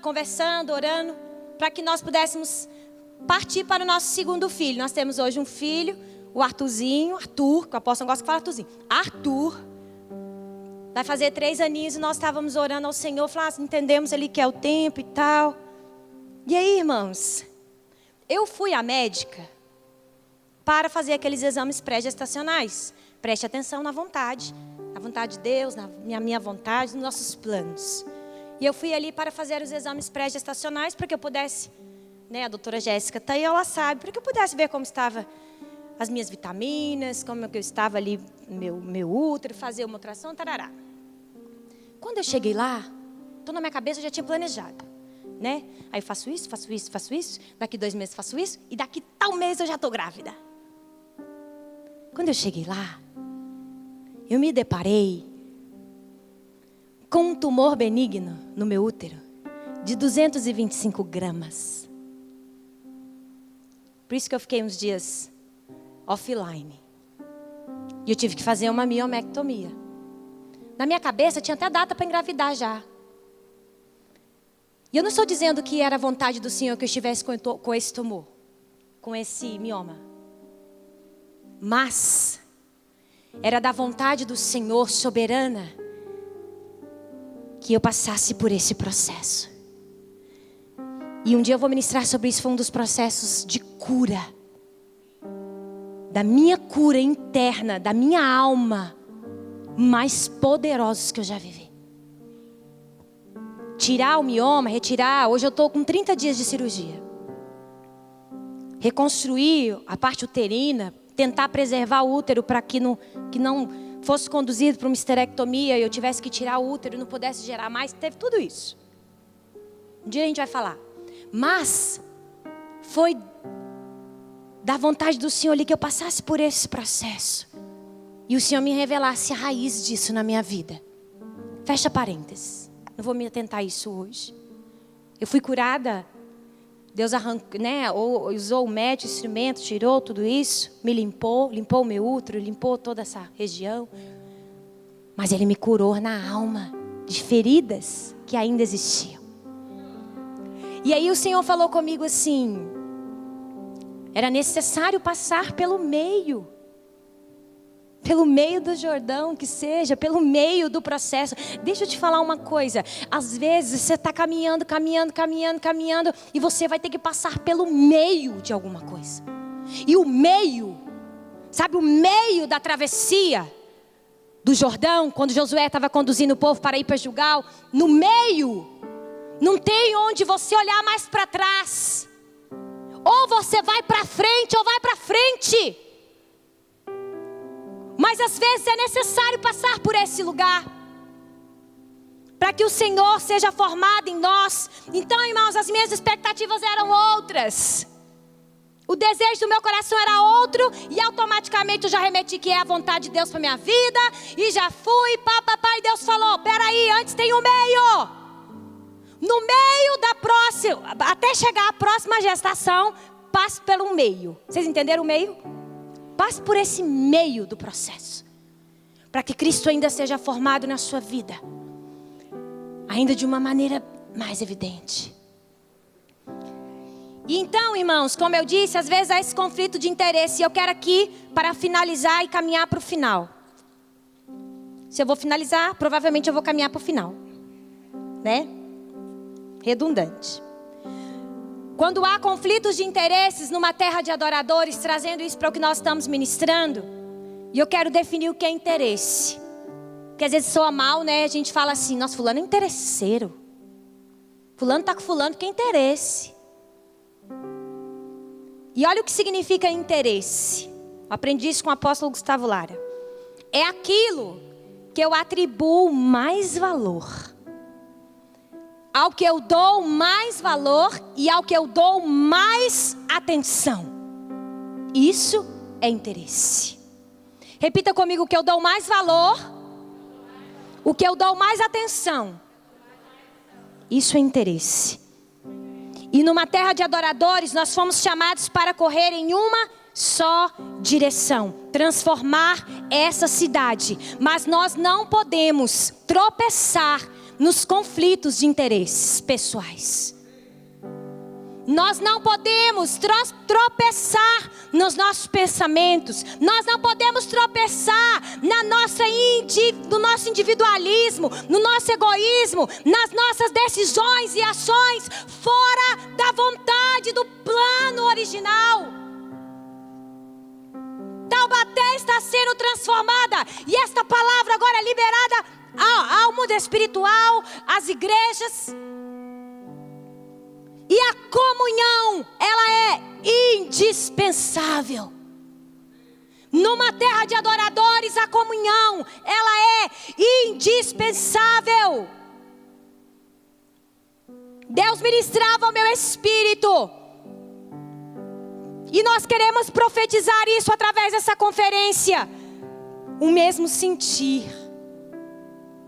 conversando, orando, para que nós pudéssemos partir para o nosso segundo filho. Nós temos hoje um filho, o Arthur, que o apóstolo gosta de falar Arthur. Vai fazer 3 aninhos e nós estávamos orando ao Senhor, entendemos ali que é o tempo e tal. E aí, irmãos, eu fui à médica para fazer aqueles exames pré-gestacionais. Preste atenção na vontade de Deus, na minha vontade, nos nossos planos. E eu fui ali para fazer os exames pré-gestacionais para que eu pudesse, a doutora Jéssica está aí, ela sabe, para que eu pudesse ver como estava as minhas vitaminas, como eu estava ali, meu útero, fazer uma ultrassom, tarará. Quando eu cheguei lá, na minha cabeça eu já tinha planejado, Aí eu faço isso, daqui 2 meses faço isso, e daqui tal mês eu já estou grávida. Quando eu cheguei lá, eu me deparei com um tumor benigno no meu útero de 225 gramas. Por isso que eu fiquei uns dias offline. E eu tive que fazer uma miomectomia. Na minha cabeça tinha até data para engravidar já. E eu não estou dizendo que era a vontade do Senhor que eu estivesse com esse tumor, com esse mioma. Mas era da vontade do Senhor soberana que eu passasse por esse processo. E um dia eu vou ministrar sobre isso. Foi um dos processos de cura, da minha cura interna, da minha alma, mais poderosos que eu já vivi. Tirar o mioma, retirar. Hoje eu estou com 30 dias de cirurgia. Reconstruir a parte uterina, tentar preservar o útero para que não fosse conduzido para uma histerectomia e eu tivesse que tirar o útero e não pudesse gerar mais. Teve tudo isso. Um dia a gente vai falar. Mas foi da vontade do Senhor ali que eu passasse por esse processo. E o Senhor me revelasse a raiz disso na minha vida. Fecha parênteses. Não vou me atentar a isso hoje. Eu fui curada. Deus arrancou, usou o médico, o instrumento, tirou tudo isso. Me limpou o meu útero, limpou toda essa região. Mas Ele me curou na alma de feridas que ainda existiam. E aí o Senhor falou comigo assim: era necessário passar pelo meio do Jordão, que seja, pelo meio do processo. Deixa eu te falar uma coisa. Às vezes você está caminhando, e você vai ter que passar pelo meio de alguma coisa. E o meio, sabe o meio da travessia do Jordão, quando Josué estava conduzindo o povo para ir para Gilgal, no meio, não tem onde você olhar mais para trás. Ou você vai para frente, ou vai para frente. Mas às vezes é necessário passar por esse lugar, para que o Senhor seja formado em nós. Então, irmãos, as minhas expectativas eram outras. O desejo do meu coração era outro. E automaticamente eu já remeti que é a vontade de Deus para minha vida. E já fui, e Deus falou: peraí, antes tem o meio. No meio da próxima, até chegar a próxima gestação, passe pelo meio. Vocês entenderam o meio? Passe por esse meio do processo, para que Cristo ainda seja formado na sua vida, ainda de uma maneira mais evidente. E então, irmãos, como eu disse, às vezes há esse conflito de interesse. E eu quero aqui, para finalizar e caminhar para o final. Se eu vou finalizar, provavelmente eu vou caminhar para o final, né? Redundante. Quando há conflitos de interesses numa terra de adoradores, trazendo isso para o que nós estamos ministrando, e eu quero definir o que é interesse. Porque às vezes soa mal, né? A gente fala assim: nossa, fulano é interesseiro. Fulano está com fulano porque é interesse. E olha o que significa interesse. Eu aprendi isso com o apóstolo Gustavo Lara. É aquilo que eu atribuo mais valor, ao que eu dou mais valor e ao que eu dou mais atenção. Isso é interesse. Repita comigo: o que eu dou mais valor, o que eu dou mais atenção. Isso é interesse. E numa terra de adoradores, nós fomos chamados para correr em uma só direção, transformar essa cidade. Mas nós não podemos tropeçar nos conflitos de interesses pessoais. Nós não podemos tropeçar nos nossos pensamentos. Nós não podemos tropeçar no nosso individualismo, no nosso egoísmo, nas nossas decisões e ações fora da vontade do plano original. Taubaté está sendo transformada, e esta palavra agora é liberada ao mundo espiritual, às igrejas. E a comunhão, ela é indispensável. Numa terra de adoradores, a comunhão, ela é indispensável. Deus ministrava ao meu espírito, e nós queremos profetizar isso através dessa conferência. O mesmo sentir.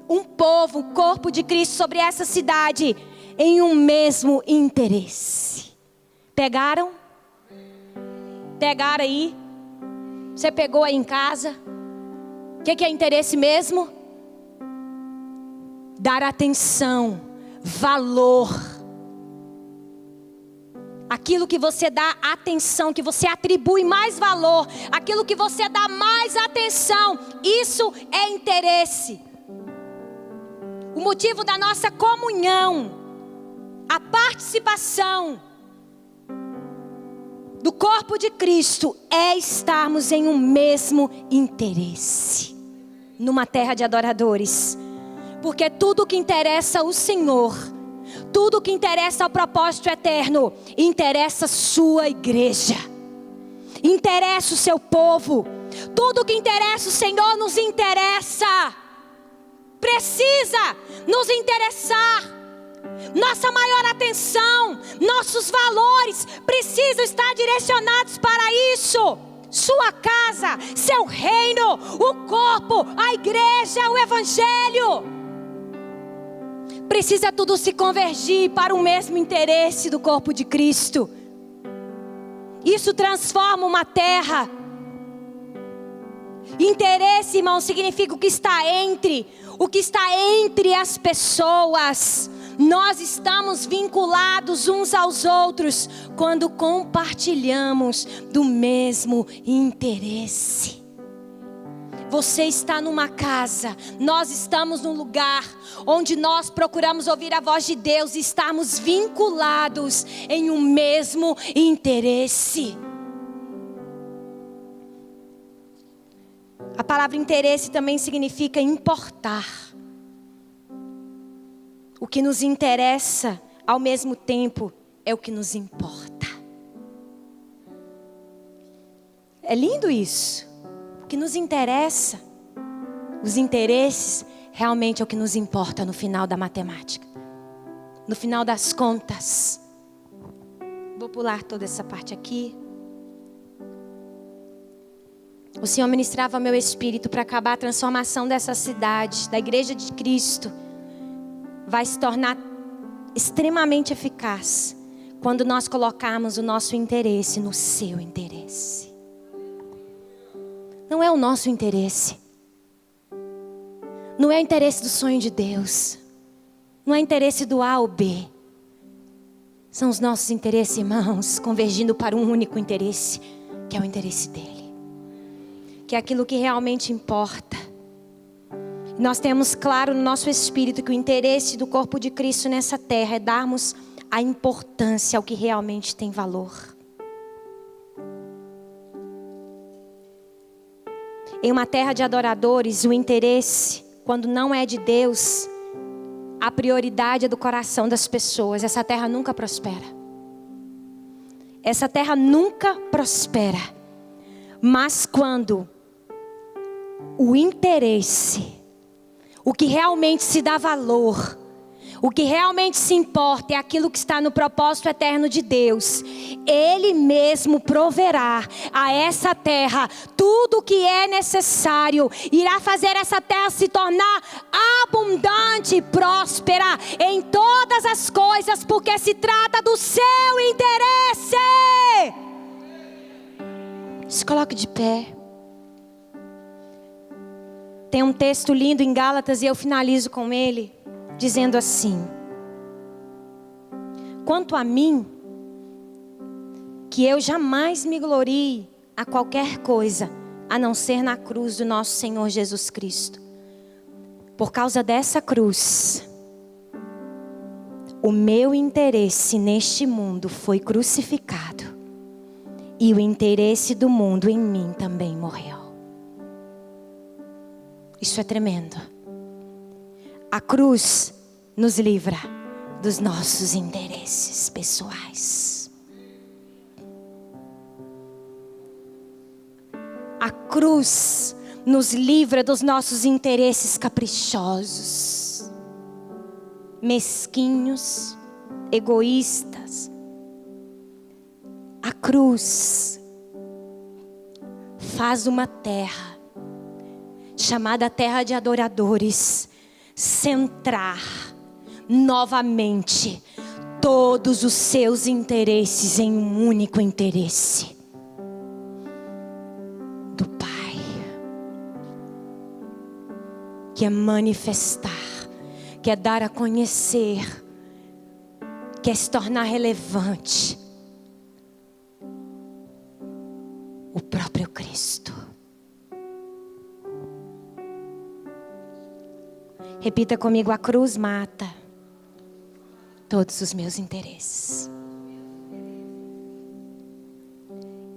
Um povo, o corpo de Cristo sobre essa cidade, em um mesmo interesse. Pegaram? Pegaram aí? Você pegou aí em casa? O que é interesse mesmo? Dar atenção, valor. Aquilo que você dá atenção, que você atribui mais valor, aquilo que você dá mais atenção, isso é interesse. O motivo da nossa comunhão, a participação do corpo de Cristo é estarmos em um mesmo interesse, numa terra de adoradores. Porque tudo que interessa ao Senhor, tudo que interessa ao propósito eterno, interessa a sua igreja, interessa o seu povo. Tudo que interessa o Senhor nos interessa. Precisa nos interessar. Nossa maior atenção, nossos valores precisam estar direcionados para isso. Sua casa, seu reino, o corpo, a igreja, o evangelho. Precisa tudo se convergir para o mesmo interesse do corpo de Cristo. Isso transforma uma terra. Interesse, irmão, significa o que está entre as pessoas. Nós estamos vinculados uns aos outros quando compartilhamos do mesmo interesse. Você está numa casa, nós estamos num lugar onde nós procuramos ouvir a voz de Deus e estarmos vinculados em um mesmo interesse. A palavra interesse também significa importar. O que nos interessa, ao mesmo tempo, é o que nos importa. É lindo isso. O que nos interessa, os interesses, realmente é o que nos importa no final da matemática. No final das contas. Vou pular toda essa parte aqui. O Senhor ministrava meu espírito para acabar a transformação dessa cidade, da igreja de Cristo. Vai se tornar extremamente eficaz quando nós colocarmos o nosso interesse no seu interesse. Não é o nosso interesse. Não é o interesse do sonho de Deus. Não é o interesse do A ou B. São os nossos interesses, irmãos, convergindo para um único interesse, que é o interesse dele. Que é aquilo que realmente importa. Nós temos claro no nosso espírito que o interesse do corpo de Cristo nessa terra é darmos a importância ao que realmente tem valor. Em uma terra de adoradores, o interesse, quando não é de Deus, a prioridade é do coração das pessoas. Essa terra nunca prospera. Essa terra nunca prospera. Mas quando o interesse, o que realmente se dá valor, o que realmente se importa é aquilo que está no propósito eterno de Deus. Ele mesmo proverá a essa terra tudo o que é necessário. Irá fazer essa terra se tornar abundante e próspera em todas as coisas, porque se trata do seu interesse. Se coloque de pé. Tem um texto lindo em Gálatas e eu finalizo com ele, dizendo assim: quanto a mim, que eu jamais me glorie a qualquer coisa, a não ser na cruz do nosso Senhor Jesus Cristo. Por causa dessa cruz, o meu interesse neste mundo foi crucificado, e o interesse do mundo em mim também morreu. Isso é tremendo. A cruz nos livra dos nossos interesses pessoais. A cruz nos livra dos nossos interesses caprichosos, mesquinhos, egoístas. A cruz faz uma terra chamada terra de adoradores centrar novamente todos os seus interesses em um único interesse do Pai, que é manifestar, que é dar a conhecer, que é se tornar relevante o próprio Cristo. Repita comigo: a cruz mata todos os meus interesses.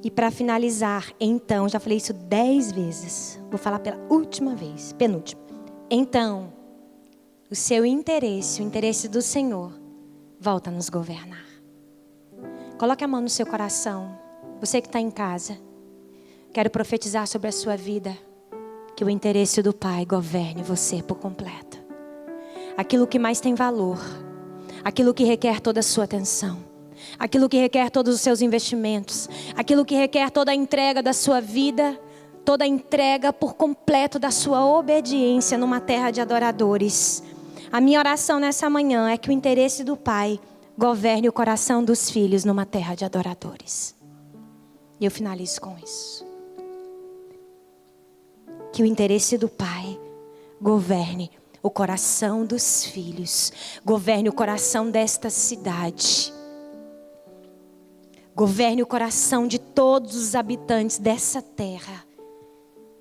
E para finalizar, então, já falei isso 10 vezes. Vou falar pela última vez, penúltima. Então, o seu interesse, o interesse do Senhor, volta a nos governar. Coloque a mão no seu coração. Você que está em casa, Quero profetizar sobre a sua vida que o interesse do Pai governe você por completo. Aquilo que mais tem valor, aquilo que requer toda a sua atenção, aquilo que requer todos os seus investimentos, aquilo que requer toda a entrega da sua vida, toda a entrega por completo da sua obediência numa terra de adoradores. A minha oração nessa manhã é que o interesse do Pai governe o coração dos filhos numa terra de adoradores. E eu finalizo com isso. Que o interesse do Pai governe o coração dos filhos, governe o coração desta cidade, governe o coração de todos os habitantes dessa terra,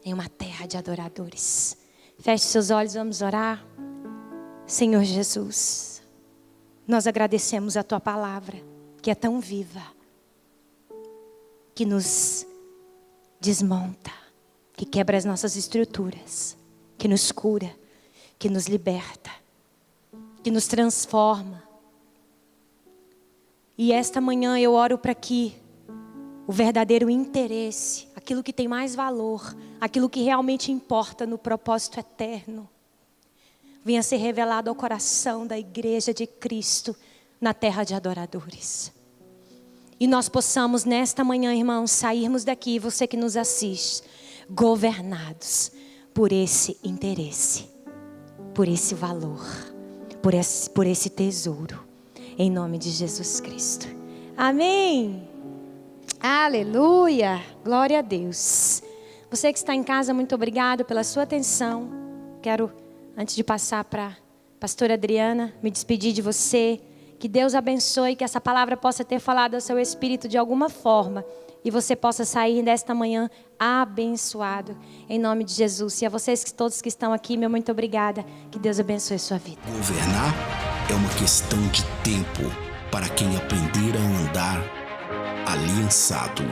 em uma terra de adoradores. Feche seus olhos, vamos orar. Senhor Jesus, nós agradecemos a Tua palavra, que é tão viva, que nos desmonta, que quebra as nossas estruturas, que nos cura, que nos liberta, que nos transforma. E esta manhã eu oro para que o verdadeiro interesse, aquilo que tem mais valor, aquilo que realmente importa no propósito eterno, venha ser revelado ao coração da igreja de Cristo na terra de adoradores. E nós possamos nesta manhã, irmãos, sairmos daqui, você que nos assiste, governados por esse interesse, por esse valor, por esse tesouro, em nome de Jesus Cristo. Amém. Aleluia. Glória a Deus. Você que está em casa, muito obrigado pela sua atenção. Quero, antes de passar para a pastora Adriana, me despedir de você. Que Deus abençoe, que essa palavra possa ter falado ao seu espírito de alguma forma. E você possa sair desta manhã abençoado, em nome de Jesus. E a vocês todos que estão aqui, meu muito obrigada. Que Deus abençoe a sua vida. Governar é uma questão de tempo para quem aprender a andar aliançado.